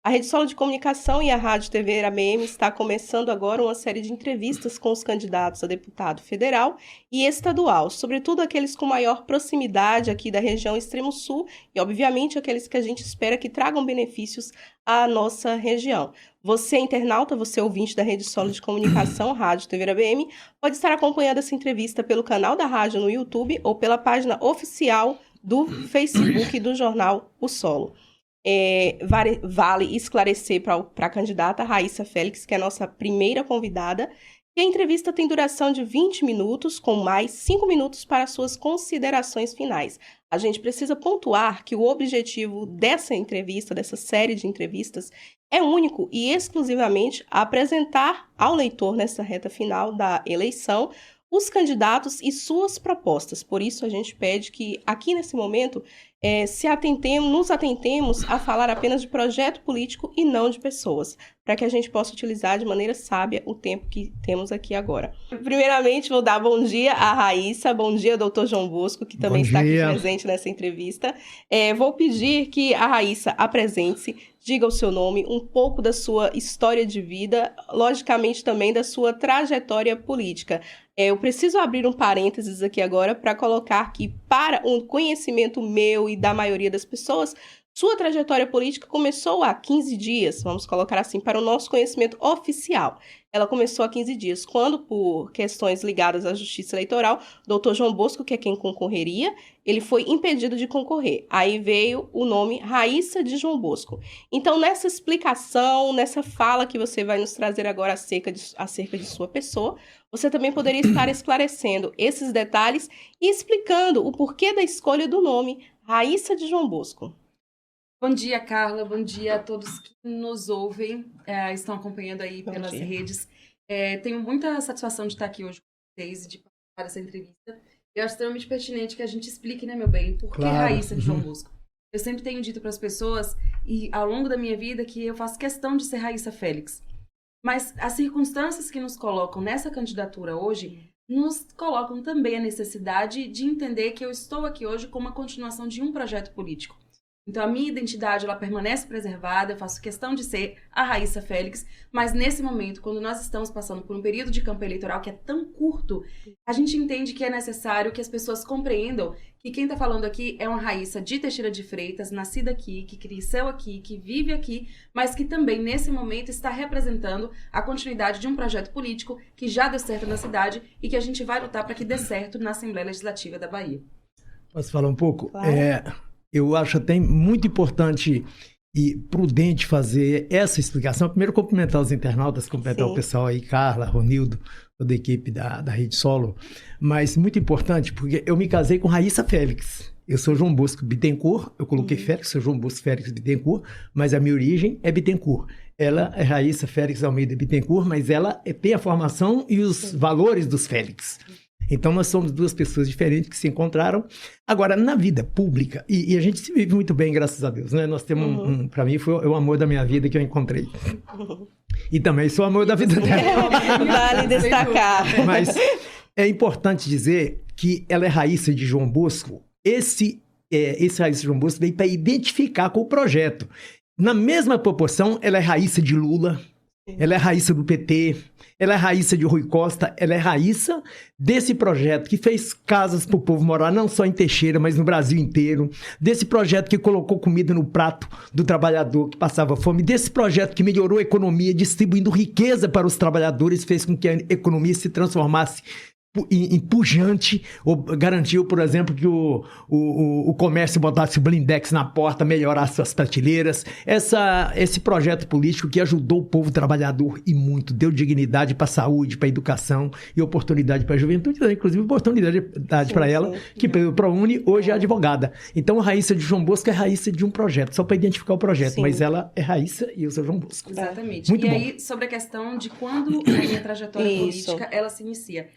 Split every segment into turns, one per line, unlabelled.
A Rede Solo de Comunicação e a Rádio TV ABM está começando agora uma série de entrevistas com os candidatos a deputado federal e estadual, sobretudo aqueles com maior proximidade aqui da região Extremo-Sul e, obviamente, aqueles que a gente espera que tragam benefícios à nossa região. Você, internauta, você ouvinte da Rede Solo de Comunicação, Rádio TV ABM, pode estar acompanhando essa entrevista pelo canal da rádio no YouTube ou pela página oficial do Facebook do jornal O Solo. Vale esclarecer para a candidata Raíssa Félix, que é a nossa primeira convidada, que a entrevista tem duração de 20 minutos, com mais 5 minutos para suas considerações finais. A gente precisa pontuar que o objetivo dessa entrevista, dessa série de entrevistas, é único e exclusivamente apresentar ao leitor, nessa reta final da eleição, os candidatos e suas propostas. Por isso, a gente pede que, aqui nesse momento, nos atentemos a falar apenas de projeto político e não de pessoas, para que a gente possa utilizar de maneira sábia o tempo que temos aqui agora. Primeiramente, vou dar bom dia à Raíssa, bom dia, doutor João Bosco, que também está aqui presente nessa entrevista. Vou pedir que a Raíssa apresente-se, diga o seu nome, um pouco da sua história de vida, logicamente também da sua trajetória política. Eu preciso abrir um parênteses aqui agora para colocar que, para um conhecimento meu e da maioria das pessoas, sua trajetória política começou há 15 dias, vamos colocar assim, para o nosso conhecimento oficial. Ela começou há 15 dias, quando, por questões ligadas à justiça eleitoral, o doutor João Bosco, que é quem concorreria, ele foi impedido de concorrer. Aí veio o nome Raíssa de João Bosco. Então, nessa explicação, nessa fala que você vai nos trazer agora acerca de sua pessoa, você também poderia estar esclarecendo esses detalhes e explicando o porquê da escolha do nome Raíssa de João Bosco.
Bom dia, Carla. Bom dia a todos que nos ouvem, estão acompanhando aí pelas redes. Tenho muita satisfação de estar aqui hoje com vocês e de participar dessa entrevista. Eu acho extremamente pertinente que a gente explique, né, meu bem, por que Raíssa de João Bosco. Eu sempre tenho dito para as pessoas, e ao longo da minha vida, que eu faço questão de ser Raíssa Félix. Mas as circunstâncias que nos colocam nessa candidatura hoje nos colocam também a necessidade de entender que eu estou aqui hoje como uma continuação de um projeto político. Então, a minha identidade, ela permanece preservada, eu faço questão de ser a Raíssa Félix, mas nesse momento, quando nós estamos passando por um período de campo eleitoral que é tão curto, a gente entende que é necessário que as pessoas compreendam que quem está falando aqui é uma Raíssa de Teixeira de Freitas, nascida aqui, que cresceu aqui, que vive aqui, mas que também, nesse momento, está representando a continuidade de um projeto político que já deu certo na cidade e que a gente vai lutar para que dê certo na Assembleia Legislativa da Bahia.
Posso falar um pouco?
Claro.
Eu acho até muito importante e prudente fazer essa explicação. Primeiro, cumprimentar os internautas, cumprimentar o pessoal aí, Carla, Ronildo, toda a equipe da Rede Solo. Mas muito importante, porque eu me casei com Raíssa Félix. Eu sou João Bosco Bittencourt, eu coloquei Félix, sou João Bosco Félix Bittencourt, mas a minha origem é Bittencourt. Ela é Raíssa Félix Almeida Bittencourt, mas ela tem a formação e os valores dos Félix. Então, nós somos duas pessoas diferentes que se encontraram. Agora, na vida pública, e a gente se vive muito bem, graças a Deus, né? Nós temos para mim, foi o amor da minha vida que eu encontrei. E também sou o amor da vida dela.
Vale destacar.
Mas é importante dizer que ela é Raíssa de João Bosco. Esse Raíssa de João Bosco veio para identificar com o projeto. Na mesma proporção, ela é Raíssa de Lula, ela é Raíssa do PT, ela é Raíssa de Rui Costa, ela é Raíssa desse projeto que fez casas para o povo morar, não só em Teixeira, mas no Brasil inteiro, desse projeto que colocou comida no prato do trabalhador que passava fome, desse projeto que melhorou a economia, distribuindo riqueza para os trabalhadores, fez com que a economia se transformasse em pujante, ou garantiu, por exemplo, que o comércio botasse o blindex na porta, melhorasse as prateleiras. Esse projeto político que ajudou o povo trabalhador e muito, deu dignidade para a saúde, para a educação e oportunidade para a juventude, inclusive oportunidade para ela, que pelo ProUni hoje é advogada. Então, a Raíssa de João Bosco é Raíssa de um projeto, só para identificar o projeto, mas ela é Raíssa e eu sou João Bosco.
Exatamente. Muito bom. Aí, sobre a questão de quando a minha trajetória política, ela se inicia.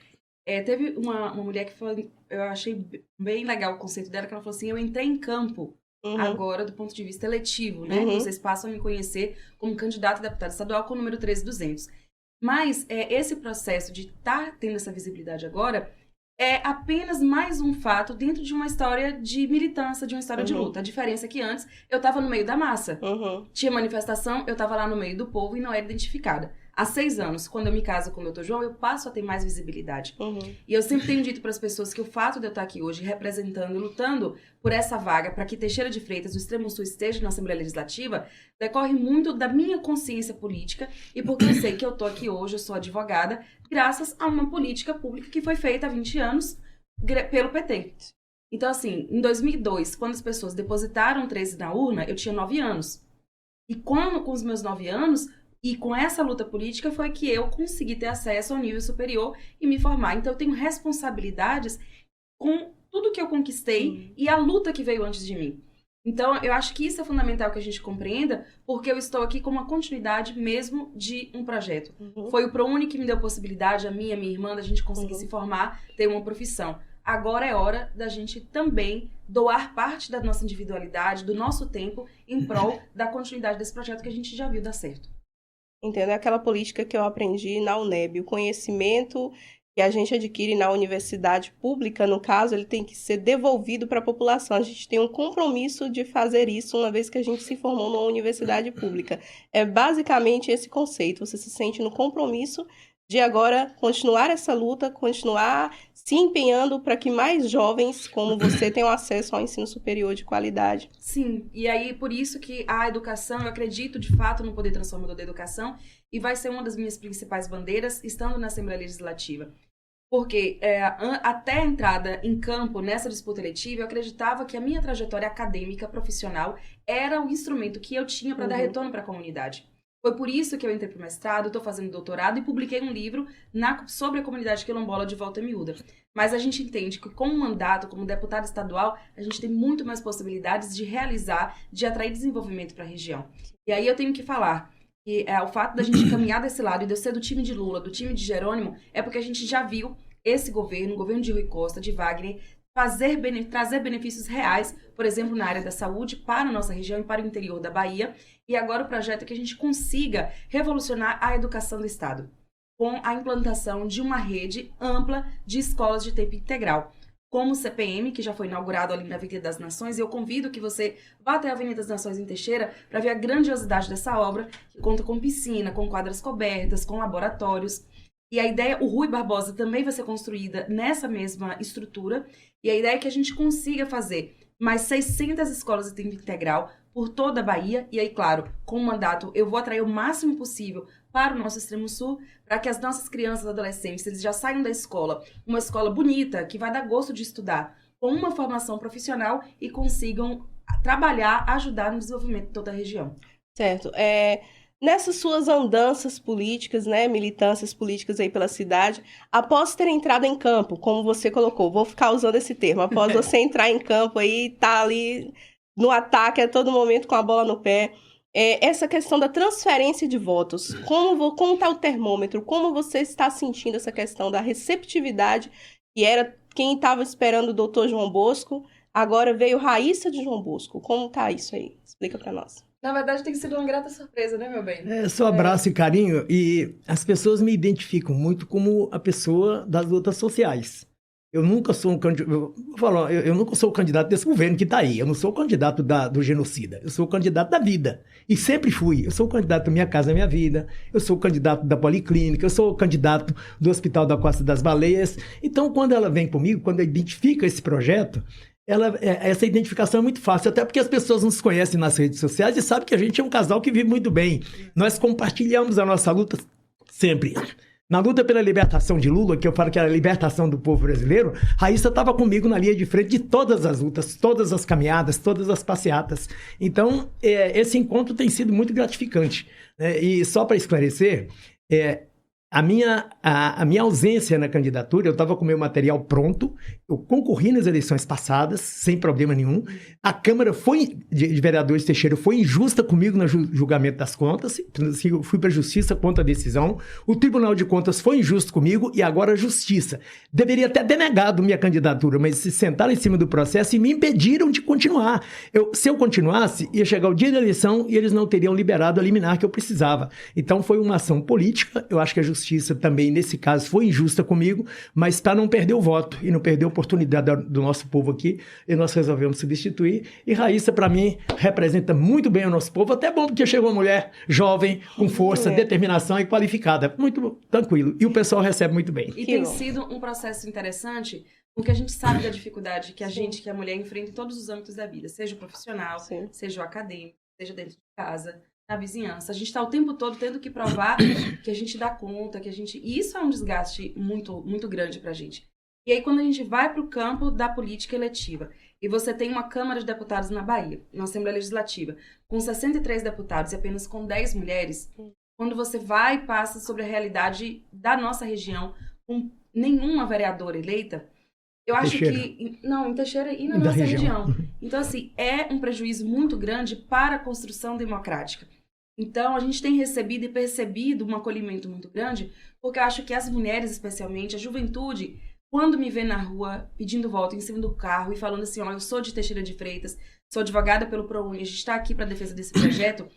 Teve uma mulher que falou, eu achei bem legal o conceito dela, que ela falou assim, eu entrei em campo agora do ponto de vista eletivo, né? Vocês passam a me conhecer como candidato a deputado estadual com o número 13200. Mas esse processo de estar tendo essa visibilidade agora é apenas mais um fato dentro de uma história de militância, de uma história de luta. A diferença é que antes eu estava no meio da massa. Tinha manifestação, eu estava lá no meio do povo e não era identificada. Há 6 anos, quando eu me caso com o Dr. João, eu passo a ter mais visibilidade. E eu sempre tenho dito para as pessoas que o fato de eu estar aqui hoje representando e lutando por essa vaga para que Teixeira de Freitas, do Extremo Sul, esteja na Assembleia Legislativa, decorre muito da minha consciência política e porque eu sei que eu estou aqui hoje, eu sou advogada, graças a uma política pública que foi feita há 20 anos pelo PT. Então, assim, em 2002, quando as pessoas depositaram 13 na urna, eu tinha 9 anos. E quando, com os meus 9 anos... E com essa luta política foi que eu consegui ter acesso ao nível superior e me formar. Então eu tenho responsabilidades com tudo que eu conquistei e a luta que veio antes de mim. Então eu acho que isso é fundamental que a gente compreenda, porque eu estou aqui com uma continuidade mesmo de um projeto. Foi o ProUni que me deu possibilidade, a minha irmã, da gente conseguir se formar, ter uma profissão. Agora é hora da gente também doar parte da nossa individualidade, do nosso tempo, em prol da continuidade desse projeto que a gente já viu dar certo.
Entendo, é aquela política que eu aprendi na UNEB. O conhecimento que a gente adquire na universidade pública, no caso, ele tem que ser devolvido para a população. A gente tem um compromisso de fazer isso uma vez que a gente se formou numa universidade pública. É basicamente esse conceito. Você se sente no compromisso de agora continuar essa luta, continuar se empenhando para que mais jovens como você tenham acesso ao ensino superior de qualidade.
Sim, e aí por isso que a educação, eu acredito de fato no poder transformador da educação e vai ser uma das minhas principais bandeiras estando na Assembleia Legislativa. Porque até a entrada em campo nessa disputa eletiva, eu acreditava que a minha trajetória acadêmica, profissional, era o instrumento que eu tinha para dar retorno para a comunidade. Foi por isso que eu entrei para o mestrado, estou fazendo doutorado e publiquei um livro sobre a comunidade quilombola de Volta Miúda. Mas a gente entende que com um mandato, como deputado estadual, a gente tem muito mais possibilidades de realizar, de atrair desenvolvimento para a região. E aí eu tenho que falar que o fato da gente caminhar desse lado e de eu ser do time de Lula, do time de Jerônimo, é porque a gente já viu esse governo, o governo de Rui Costa, de Wagner, trazer benefícios reais, por exemplo, na área da saúde, para a nossa região e para o interior da Bahia. E agora o projeto é que a gente consiga revolucionar a educação do Estado, com a implantação de uma rede ampla de escolas de tempo integral, como o CPM, que já foi inaugurado ali na Avenida das Nações, e eu convido que você vá até a Avenida das Nações em Teixeira para ver a grandiosidade dessa obra, que conta com piscina, com quadras cobertas, com laboratórios. E a ideia, o Rui Barbosa também vai ser construída nessa mesma estrutura, e a ideia é que a gente consiga fazer mais 600 escolas de tempo integral por toda a Bahia, e aí, claro, com o mandato eu vou atrair o máximo possível para o nosso Extremo Sul, para que as nossas crianças e adolescentes, eles já saiam da escola, uma escola bonita, que vai dar gosto de estudar, com uma formação profissional e consigam trabalhar, ajudar no desenvolvimento de toda a região.
Certo. Nessas suas andanças políticas, né, militâncias políticas aí pela cidade, após ter entrado em campo, como você colocou, vou ficar usando esse termo, após você entrar em campo aí, tá ali no ataque a todo momento com a bola no pé, essa questão da transferência de votos, como está o termômetro, como você está sentindo essa questão da receptividade, que era quem estava esperando o doutor João Bosco, agora veio Raíssa de João Bosco, como está isso aí? Explica para nós.
Na verdade, tem sido uma grata surpresa, né, meu bem?
Só abraço e carinho. E as pessoas me identificam muito como a pessoa das lutas sociais. Eu nunca sou um candidato... Eu nunca sou o candidato desse governo que está aí. Eu não sou o candidato do genocida. Eu sou o candidato da vida. E sempre fui. Eu sou o candidato da Minha Casa Minha Vida. Eu sou o candidato da Policlínica. Eu sou o candidato do Hospital da Costa das Baleias. Então, quando ela vem comigo, quando ela identifica esse projeto... essa identificação é muito fácil, até porque as pessoas nos conhecem nas redes sociais e sabem que a gente é um casal que vive muito bem. Nós compartilhamos a nossa luta sempre. Na luta pela libertação de Lula, que eu falo que era a libertação do povo brasileiro, Raíssa estava comigo na linha de frente de todas as lutas, todas as caminhadas, todas as passeatas. Então, esse encontro tem sido muito gratificante. E só para esclarecer, a minha ausência na candidatura, eu estava com o meu material pronto, eu concorri nas eleições passadas, sem problema nenhum. A Câmara de Vereadores Teixeira foi injusta comigo no julgamento das contas. Assim, eu fui para a Justiça contra a decisão. O Tribunal de Contas foi injusto comigo e agora a Justiça. Deveria até ter negado minha candidatura, mas se sentaram em cima do processo e me impediram de continuar. Se eu continuasse, ia chegar o dia da eleição e eles não teriam liberado a liminar que eu precisava. Então foi uma ação política. Eu acho que a Justiça também, nesse caso, foi injusta comigo, mas para não perder o voto e não perder a oportunidade do nosso povo aqui, e nós resolvemos substituir. E Raíssa, para mim, representa muito bem o nosso povo, até bom porque chegou uma mulher jovem, com força, determinação e qualificada. Muito tranquilo. E o pessoal recebe muito bem.
E tem sido um processo interessante, porque a gente sabe da dificuldade que que a mulher enfrenta em todos os âmbitos da vida, seja o profissional, seja o acadêmico, seja dentro de casa, na vizinhança. A gente está o tempo todo tendo que provar que a gente dá conta, E isso é um desgaste muito, muito grande para a gente. E aí, quando a gente vai para o campo da política eletiva, e você tem uma Câmara de Deputados na Bahia, uma Assembleia Legislativa, com 63 deputados e apenas com 10 mulheres, quando você vai e passa sobre a realidade da nossa região, com nenhuma vereadora eleita, eu acho que... Não, em Teixeira e na nossa região. Então, assim, é um prejuízo muito grande para a construção democrática. Então, a gente tem recebido e percebido um acolhimento muito grande, porque eu acho que as mulheres, especialmente, a juventude... Quando me vê na rua, pedindo voto em cima do carro e falando assim, eu sou de Teixeira de Freitas, sou advogada pelo ProUni, a gente está aqui para a defesa desse projeto,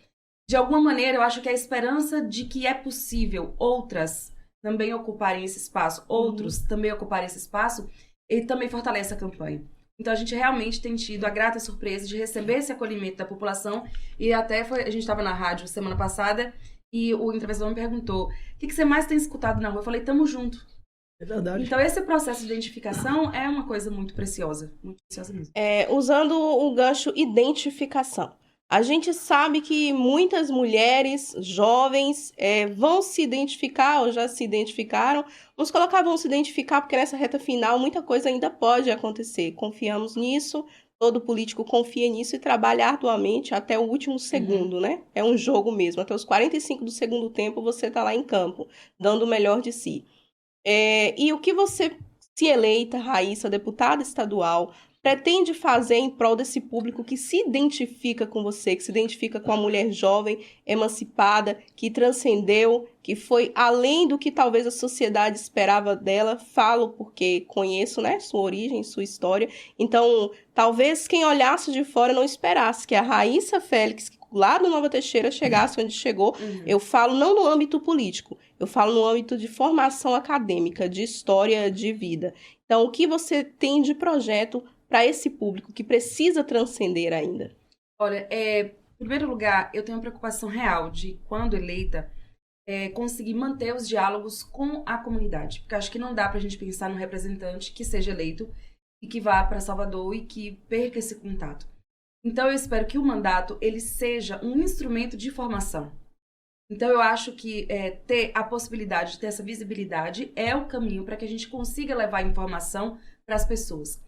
de alguma maneira eu acho que a esperança de que é possível outras também ocuparem esse espaço, outros também ocuparem esse espaço, ele também fortalece a campanha. Então a gente realmente tem tido a grata surpresa de receber esse acolhimento da população e até a gente estava na rádio semana passada e o entrevistador me perguntou, o que você mais tem escutado na rua? Eu falei, tamo junto.
É verdade.
Então, esse processo de identificação é uma coisa muito preciosa mesmo.
Usando o gancho identificação. A gente sabe que muitas mulheres jovens vão se identificar ou já se identificaram. Vamos colocar vão se identificar porque nessa reta final muita coisa ainda pode acontecer. Confiamos nisso, todo político confia nisso e trabalha arduamente até o último segundo, né? É um jogo mesmo. Até os 45 do segundo tempo você está lá em campo, dando o melhor de si. E o que você, se eleita, Raíssa, deputada estadual, pretende fazer em prol desse público que se identifica com você, que se identifica com a mulher jovem, emancipada, que transcendeu, que foi além do que talvez a sociedade esperava dela? Falo porque conheço, né, sua origem, sua história. Então, talvez quem olhasse de fora não esperasse que a Raíssa Félix, lá do Nova Teixeira, chegasse onde chegou. Eu falo não no âmbito político, eu falo no âmbito de formação acadêmica, de história de vida. Então, o que você tem de projeto para esse público que precisa transcender ainda?
Olha, em primeiro lugar, eu tenho uma preocupação real de, quando eleita, conseguir manter os diálogos com a comunidade. Porque acho que não dá para a gente pensar num representante que seja eleito e que vá para Salvador e que perca esse contato. Então, eu espero que o mandato ele seja um instrumento de formação. Então, eu acho que ter a possibilidade de ter essa visibilidade é o caminho para que a gente consiga levar informação para as pessoas.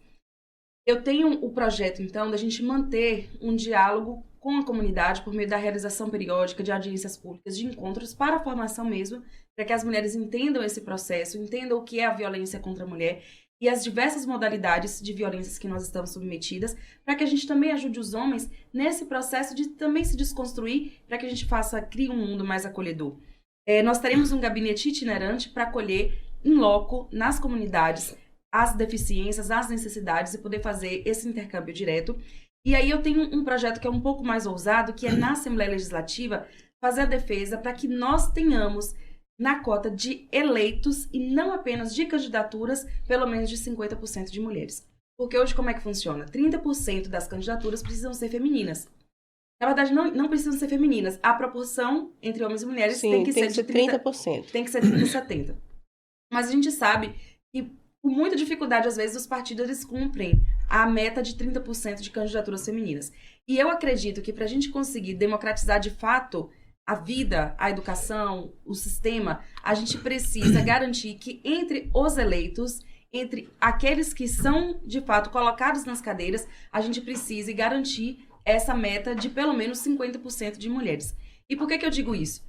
Eu tenho o projeto, então, da gente manter um diálogo com a comunidade por meio da realização periódica de audiências públicas, de encontros para a formação mesmo, para que as mulheres entendam esse processo, entendam o que é a violência contra a mulher e as diversas modalidades de violências que nós estamos submetidas, para que a gente também ajude os homens nesse processo de também se desconstruir, para que a gente crie um mundo mais acolhedor. Nós teremos um gabinete itinerante para acolher em loco, nas comunidades, as deficiências, as necessidades e poder fazer esse intercâmbio direto. E aí eu tenho um projeto que é um pouco mais ousado, que é na Assembleia Legislativa fazer a defesa para que nós tenhamos na cota de eleitos e não apenas de candidaturas, pelo menos de 50% de mulheres. Porque hoje como é que funciona? 30% das candidaturas precisam ser femininas. Na verdade, não precisam ser femininas. A proporção entre homens e mulheres tem que ser de
30%.
Tem que ser 30-70%. Mas a gente sabe que, com muita dificuldade, às vezes, os partidos eles cumprem a meta de 30% de candidaturas femininas. E eu acredito que para a gente conseguir democratizar de fato a vida, a educação, o sistema, a gente precisa garantir que entre os eleitos, entre aqueles que são, de fato, colocados nas cadeiras, a gente precise garantir essa meta de pelo menos 50% de mulheres. E por que eu digo isso?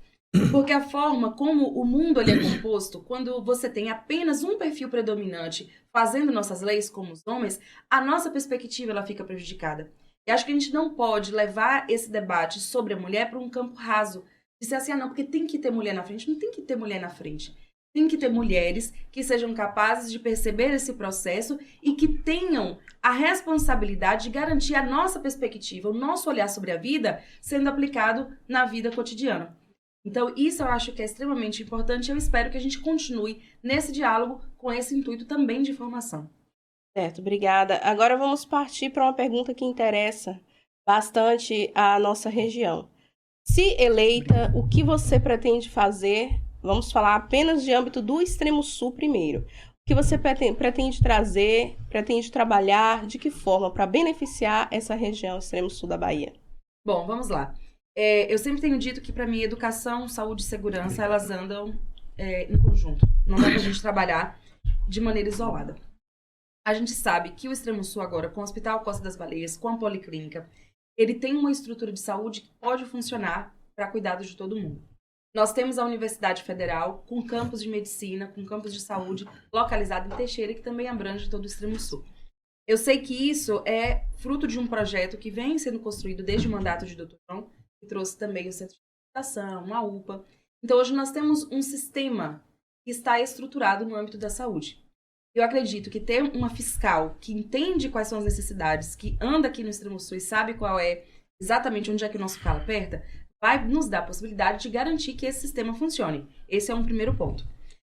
Porque a forma como o mundo ele é composto, quando você tem apenas um perfil predominante fazendo nossas leis, como os homens, a nossa perspectiva ela fica prejudicada. E acho que a gente não pode levar esse debate sobre a mulher para um campo raso. De ser assim, não, porque tem que ter mulher na frente. Não tem que ter mulher na frente. Tem que ter mulheres que sejam capazes de perceber esse processo e que tenham a responsabilidade de garantir a nossa perspectiva, o nosso olhar sobre a vida sendo aplicado na vida cotidiana. Então, isso eu acho que é extremamente importante e eu espero que a gente continue nesse diálogo com esse intuito também de formação.
Certo, obrigada. Agora vamos partir para uma pergunta que interessa bastante a nossa região. Se eleita, o que você pretende fazer? Vamos falar apenas de âmbito do Extremo Sul primeiro. O que você pretende trazer, pretende trabalhar, de que forma para beneficiar essa região Extremo Sul da Bahia?
Bom, vamos lá. Eu sempre tenho dito que, para mim, educação, saúde e segurança, elas andam em conjunto. Não dá para a gente trabalhar de maneira isolada. A gente sabe que o Extremo Sul agora, com o Hospital Costa das Baleias, com a Policlínica, ele tem uma estrutura de saúde que pode funcionar para cuidado de todo mundo. Nós temos a Universidade Federal, com campus de medicina, com campus de saúde, localizado em Teixeira, que também abrange todo o Extremo Sul. Eu sei que isso é fruto de um projeto que vem sendo construído desde o mandato de Dr. João, que trouxe também o Centro de Educação, a UPA. Então, hoje nós temos um sistema que está estruturado no âmbito da saúde. Eu acredito que ter uma fiscal que entende quais são as necessidades, que anda aqui no Extremo Sul e sabe qual é exatamente onde é que o nosso calo aperta, vai nos dar a possibilidade de garantir que esse sistema funcione. Esse é um primeiro ponto.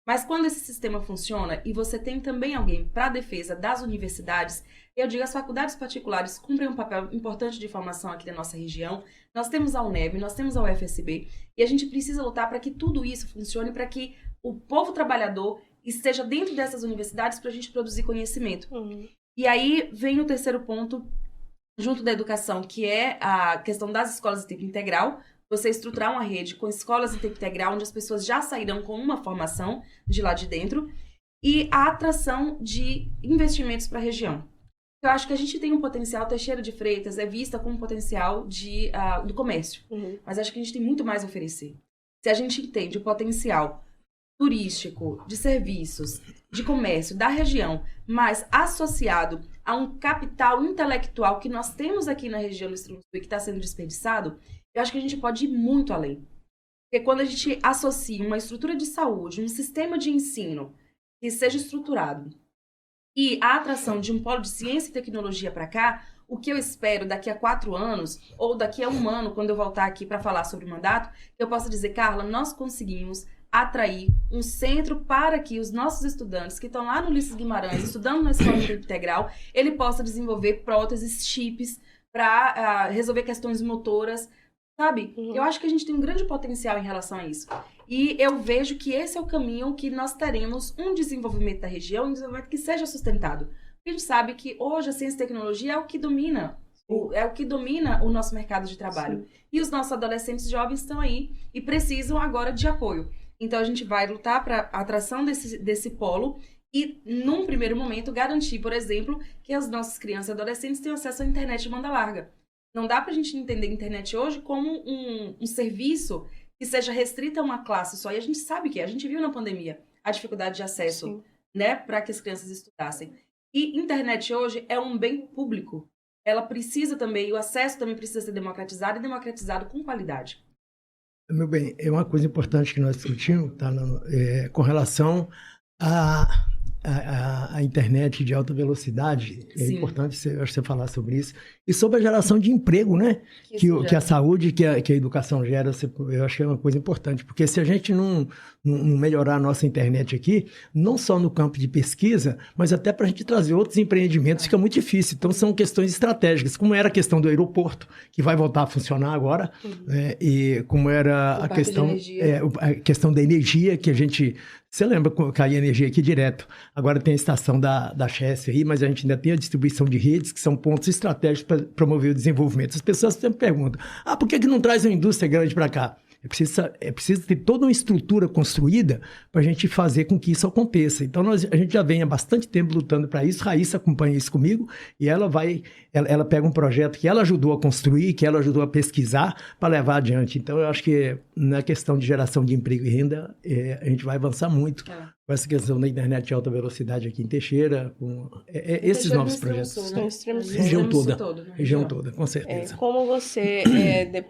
Mas quando esse sistema funciona e você tem também alguém para a defesa das universidades, eu digo, as faculdades particulares cumprem um papel importante de formação aqui da nossa região. Nós temos a UNEB, nós temos a UFSB, e a gente precisa lutar para que tudo isso funcione, para que o povo trabalhador esteja dentro dessas universidades para a gente produzir conhecimento. E aí vem o terceiro ponto, junto da educação, que é a questão das escolas de tempo integral. Você estruturar uma rede com escolas de tempo integral, onde as pessoas já sairão com uma formação de lá de dentro, e a atração de investimentos para a região. Eu acho que a gente tem um potencial, Teixeira de Freitas é vista como um potencial do comércio, mas acho que a gente tem muito mais a oferecer. Se a gente entende o potencial turístico, de serviços, de comércio da região, mas associado a um capital intelectual que nós temos aqui na região do Extremo Sul e que está sendo desperdiçado, eu acho que a gente pode ir muito além. Porque quando a gente associa uma estrutura de saúde, um sistema de ensino que seja estruturado e a atração de um polo de ciência e tecnologia para cá, o que eu espero daqui a 4 anos, ou daqui a 1 ano, quando eu voltar aqui para falar sobre o mandato, eu possa dizer, Carla, nós conseguimos atrair um centro para que os nossos estudantes que estão lá no Ulisses Guimarães, estudando na escola de tempo integral, ele possa desenvolver próteses, chips, para resolver questões motoras, sabe? Eu acho que a gente tem um grande potencial em relação a isso. E eu vejo que esse é o caminho que nós teremos um desenvolvimento da região, um desenvolvimento que seja sustentado. Porque a gente sabe que hoje a ciência e tecnologia é o que domina, o nosso mercado de trabalho. Sim. E os nossos adolescentes jovens estão aí e precisam agora de apoio. Então a gente vai lutar para a atração desse polo e, num primeiro momento, garantir, por exemplo, que as nossas crianças e adolescentes tenham acesso à internet de banda larga. Não dá para a gente entender a internet hoje como um serviço que seja restrito a uma classe só. E a gente sabe que a gente viu na pandemia a dificuldade de acesso, né, para que as crianças estudassem. E internet hoje é um bem público. Ela precisa também, o acesso também precisa ser democratizado e democratizado com qualidade.
Meu bem, é uma coisa importante que nós discutimos, tá, com relação a internet de alta velocidade. É Sim. importante você falar sobre isso. E sobre a geração de emprego, né? Que a saúde, que a educação gera, eu acho que é uma coisa importante. Porque se a gente não melhorar a nossa internet aqui, não só no campo de pesquisa, mas até para a gente trazer outros empreendimentos, fica muito difícil. Então, são questões estratégicas, como era a questão do aeroporto, que vai voltar a funcionar agora, né? E como era a questão da energia, que a gente... Você lembra que caía energia aqui direto? Agora tem a estação da Chesf aí, mas a gente ainda tem a distribuição de redes, que são pontos estratégicos para promover o desenvolvimento. As pessoas sempre perguntam, por que não traz uma indústria grande para cá? É preciso ter toda uma estrutura construída para a gente fazer com que isso aconteça. Então, a gente já vem há bastante tempo lutando para isso. Raíssa acompanha isso comigo e ela pega um projeto que ela ajudou a construir, que ela ajudou a pesquisar para levar adiante. Então, eu acho que na questão de geração de emprego e renda, a gente vai avançar muito com essa questão da internet de alta velocidade aqui em Teixeira, com esses novos projetos. Região toda, com certeza.
Como você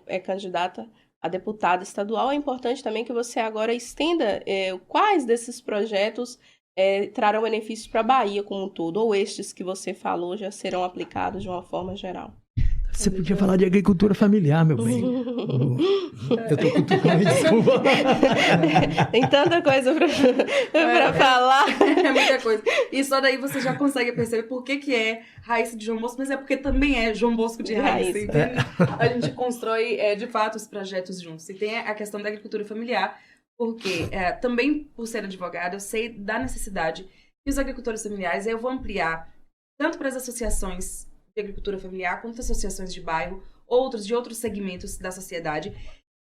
é candidata a deputada estadual, é importante também que você agora estenda quais desses projetos trarão benefícios para a Bahia como um todo, ou estes que você falou já serão aplicados de uma forma geral.
Você podia falar de agricultura familiar, meu bem. Eu tô cutucando, desculpa.
Tem tanta coisa para falar.
É muita coisa. E só daí você já consegue perceber por que é Raíssa de João Bosco, mas é porque também é João Bosco de Raíssa. A gente constrói, de fato, os projetos juntos. E tem a questão da agricultura familiar, porque também, por ser advogada, eu sei da necessidade que os agricultores familiares, eu vou ampliar tanto para as associações de agricultura familiar, quanto associações de bairro, de outros segmentos da sociedade,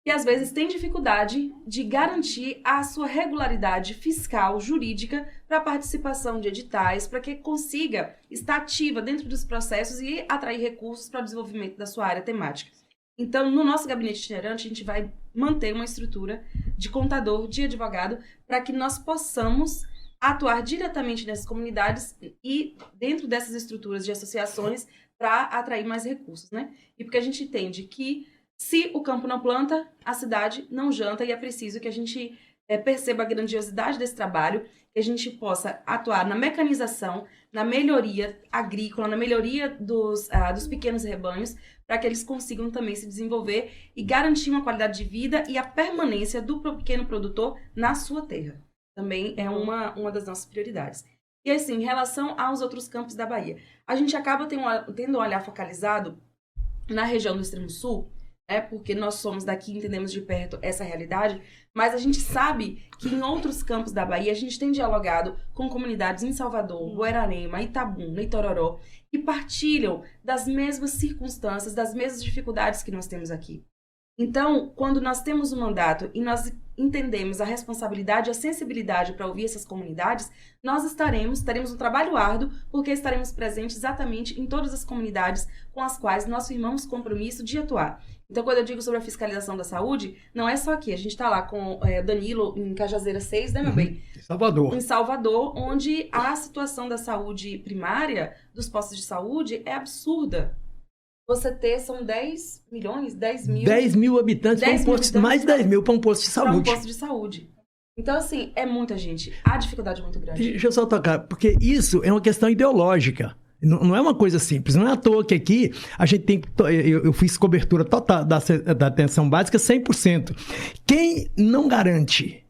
que às vezes têm dificuldade de garantir a sua regularidade fiscal, jurídica, para a participação de editais, para que consiga estar ativa dentro dos processos e atrair recursos para o desenvolvimento da sua área temática. Então, no nosso gabinete itinerante, a gente vai manter uma estrutura de contador, de advogado, para que nós possamos atuar diretamente nessas comunidades e dentro dessas estruturas de associações para atrair mais recursos, né? E porque a gente entende que se o campo não planta, a cidade não janta, e é preciso que a gente perceba a grandiosidade desse trabalho, que a gente possa atuar na mecanização, na melhoria agrícola, na melhoria dos pequenos rebanhos, para que eles consigam também se desenvolver e garantir uma qualidade de vida e a permanência do pequeno produtor na sua terra. Também é uma das nossas prioridades. E assim, em relação aos outros campos da Bahia, a gente acaba tendo um olhar focalizado na região do Extremo Sul, porque nós somos daqui e entendemos de perto essa realidade, mas a gente sabe que em outros campos da Bahia a gente tem dialogado com comunidades em Salvador, Guararema, Itabuna, Itororó, que partilham das mesmas circunstâncias, das mesmas dificuldades que nós temos aqui. Então, quando nós temos um mandato e nós entendemos a responsabilidade e a sensibilidade para ouvir essas comunidades, nós teremos um trabalho árduo, porque estaremos presentes exatamente em todas as comunidades com as quais nós firmamos compromisso de atuar. Então, quando eu digo sobre a fiscalização da saúde, não é só aqui. A gente está lá com Danilo em Cajazeira 6, né, meu bem?
Salvador.
Em Salvador, onde a situação da saúde primária, dos postos de saúde, é absurda. São 10 milhões, 10 mil...
10 mil habitantes, mais de 10 mil para um posto de saúde.
Para um posto de saúde. Então, assim, é muita gente. Há dificuldade muito grande.
Deixa eu só tocar, porque isso é uma questão ideológica. Não é uma coisa simples. Não é à toa que aqui a gente tem... Eu fiz cobertura total da atenção básica 100%. Quem não garante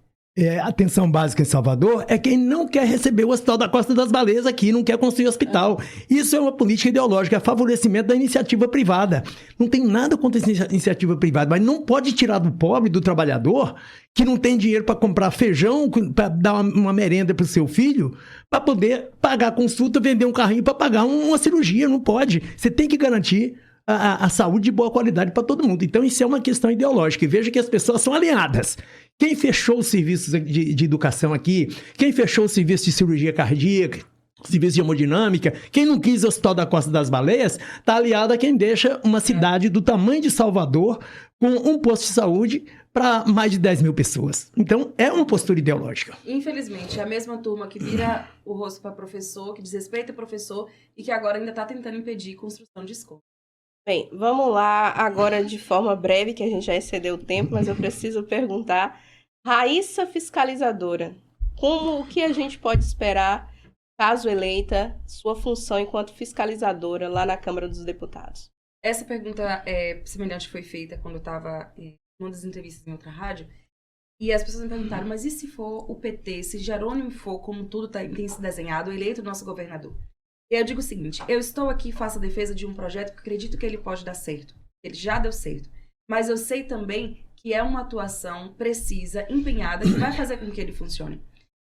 atenção básica em Salvador é quem não quer receber o Hospital da Costa das Baleias aqui, não quer construir hospital. Isso é uma política ideológica, é favorecimento da iniciativa privada. Não tem nada contra a iniciativa privada, mas não pode tirar do pobre, do trabalhador, que não tem dinheiro para comprar feijão, para dar uma merenda para o seu filho, para poder pagar a consulta, vender um carrinho para pagar uma cirurgia. Não pode. Você tem que garantir a saúde de boa qualidade para todo mundo. Então, isso é uma questão ideológica. E veja que as pessoas são alinhadas. Quem fechou os serviços de educação aqui, quem fechou o serviço de cirurgia cardíaca, serviço de hemodinâmica, quem não quis o Hospital da Costa das Baleias, está aliado a quem deixa uma cidade do tamanho de Salvador com um posto de saúde para mais de 10 mil pessoas. Então, é uma postura ideológica.
Infelizmente, é a mesma turma que vira o rosto para professor, que desrespeita o professor e que agora ainda está tentando impedir a construção de escola.
Bem, vamos lá agora de forma breve, que a gente já excedeu o tempo, mas eu preciso perguntar. Raíssa fiscalizadora, o que a gente pode esperar, caso eleita, sua função enquanto fiscalizadora lá na Câmara dos Deputados?
Essa pergunta semelhante foi feita quando eu estava em uma das entrevistas em outra rádio, e as pessoas me perguntaram, mas e se for o PT, se Jerônimo for, como tudo tem se desenhado, eleito nosso governador? E eu digo o seguinte, eu estou aqui e faço a defesa de um projeto que acredito que ele pode dar certo. Ele já deu certo. Mas eu sei também que é uma atuação precisa, empenhada, que vai fazer com que ele funcione.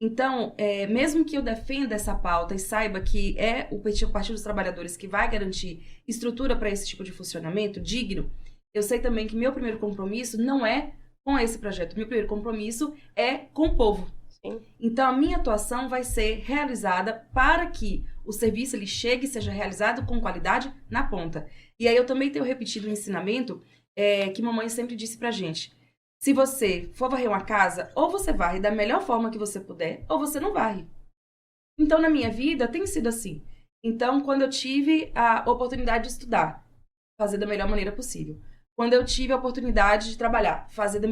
Então, mesmo que eu defenda essa pauta e saiba que é o Partido dos Trabalhadores que vai garantir estrutura para esse tipo de funcionamento digno, eu sei também que meu primeiro compromisso não é com esse projeto. Meu primeiro compromisso é com o povo.
Sim.
Então, a minha atuação vai ser realizada para que o serviço ele chegue e seja realizado com qualidade na ponta. E aí eu também tenho repetido o ensinamento que mamãe sempre disse pra gente. Se você for varrer uma casa, ou você varre da melhor forma que você puder, ou você não varre. Então, na minha vida, tem sido assim. Então, quando eu tive a oportunidade de estudar, fazer da melhor maneira possível. Quando eu tive a oportunidade de trabalhar, fazer da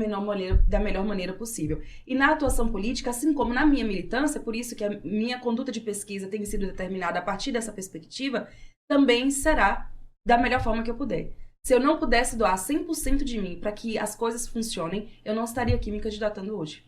melhor maneira possível. E na atuação política, assim como na minha militância, por isso que a minha conduta de pesquisa tem sido determinada a partir dessa perspectiva, também será da melhor forma que eu puder. Se eu não pudesse doar 100% de mim para que as coisas funcionem, eu não estaria aqui me candidatando hoje.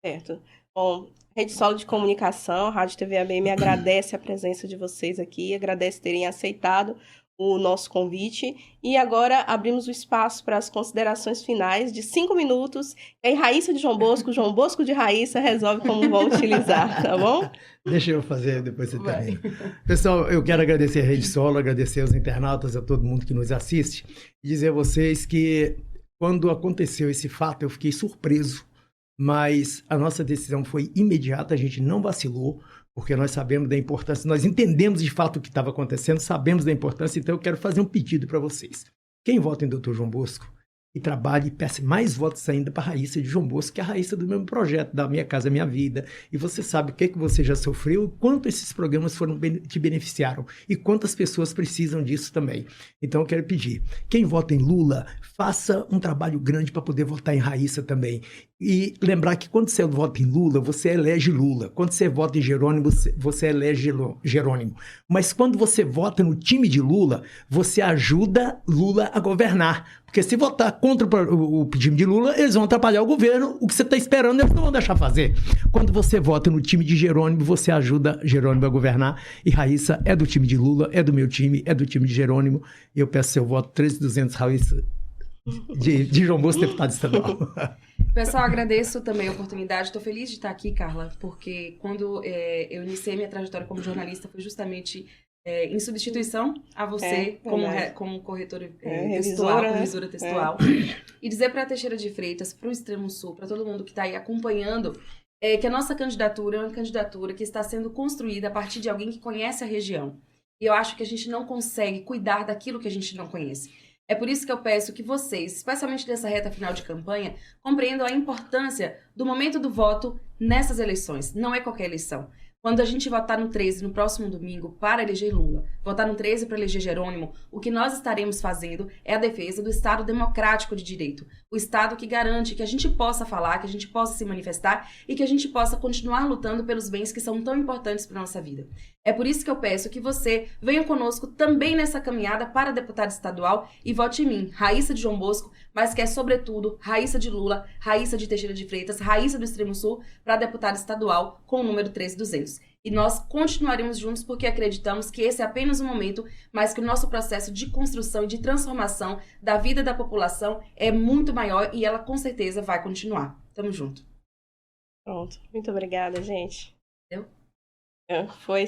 Certo. Bom, Rede Solo de Comunicação, Rádio TV ABM agradece a presença de vocês aqui, agradece terem aceitado o nosso convite. E agora abrimos o espaço para as considerações finais de 5 minutos. E aí, Raíssa de João Bosco de Raíssa resolve como vão utilizar, tá bom?
Deixa eu fazer, depois você termina. Pessoal, eu quero agradecer a Rede Solo, agradecer aos internautas, a todo mundo que nos assiste, e dizer a vocês que quando aconteceu esse fato, eu fiquei surpreso, mas a nossa decisão foi imediata, a gente não vacilou, porque nós sabemos da importância, nós entendemos de fato o que estava acontecendo, sabemos da importância, então eu quero fazer um pedido para vocês. Quem vota em Dr. João Bosco, e trabalhe e peça mais votos ainda para a Raíssa de João Bosco, que é a Raíssa do mesmo projeto, da Minha Casa Minha Vida. E você sabe o que você já sofreu, quanto esses programas te beneficiaram e quantas pessoas precisam disso também. Então eu quero pedir, quem vota em Lula, faça um trabalho grande para poder votar em Raíssa também. E lembrar que quando você vota em Lula, você elege Lula. Quando você vota em Jerônimo, você elege Jerônimo. Mas quando você vota no time de Lula, você ajuda Lula a governar. Porque se votar contra o time de Lula, eles vão atrapalhar o governo. O que você está esperando, eles não vão deixar fazer. Quando você vota no time de Jerônimo, você ajuda Jerônimo a governar. E Raíssa é do time de Lula, é do meu time, é do time de Jerônimo. E eu peço seu voto, 13.200 Raíssa de João Bosco, deputado estadual.
Pessoal, agradeço também a oportunidade. Estou feliz de estar aqui, Carla, porque quando eu iniciei minha trajetória como jornalista foi justamente em substituição a você como corretora textual,
né?
revisora textual. E dizer para a Teixeira de Freitas, para o Extremo Sul, para todo mundo que está aí acompanhando, que a nossa candidatura é uma candidatura que está sendo construída a partir de alguém que conhece a região. E eu acho que a gente não consegue cuidar daquilo que a gente não conhece. É por isso que eu peço que vocês, especialmente nessa reta final de campanha, compreendam a importância do momento do voto nessas eleições. Não é qualquer eleição. Quando a gente votar no 13, no próximo domingo, para eleger Lula, votar no 13 para eleger Jerônimo, o que nós estaremos fazendo é a defesa do Estado democrático de direito. O Estado que garante que a gente possa falar, que a gente possa se manifestar e que a gente possa continuar lutando pelos bens que são tão importantes para a nossa vida. É por isso que eu peço que você venha conosco também nessa caminhada para deputado estadual e vote em mim, Raíssa de João Bosco, mas que é, sobretudo, Raíssa de Lula, Raíssa de Teixeira de Freitas, Raíssa do Extremo Sul, para deputado estadual com o número 13.200. E nós continuaremos juntos porque acreditamos que esse é apenas um momento, mas que o nosso processo de construção e de transformação da vida da população é muito maior e ela com certeza vai continuar. Tamo junto.
Pronto. Muito obrigada, gente.
Entendeu?
Foi.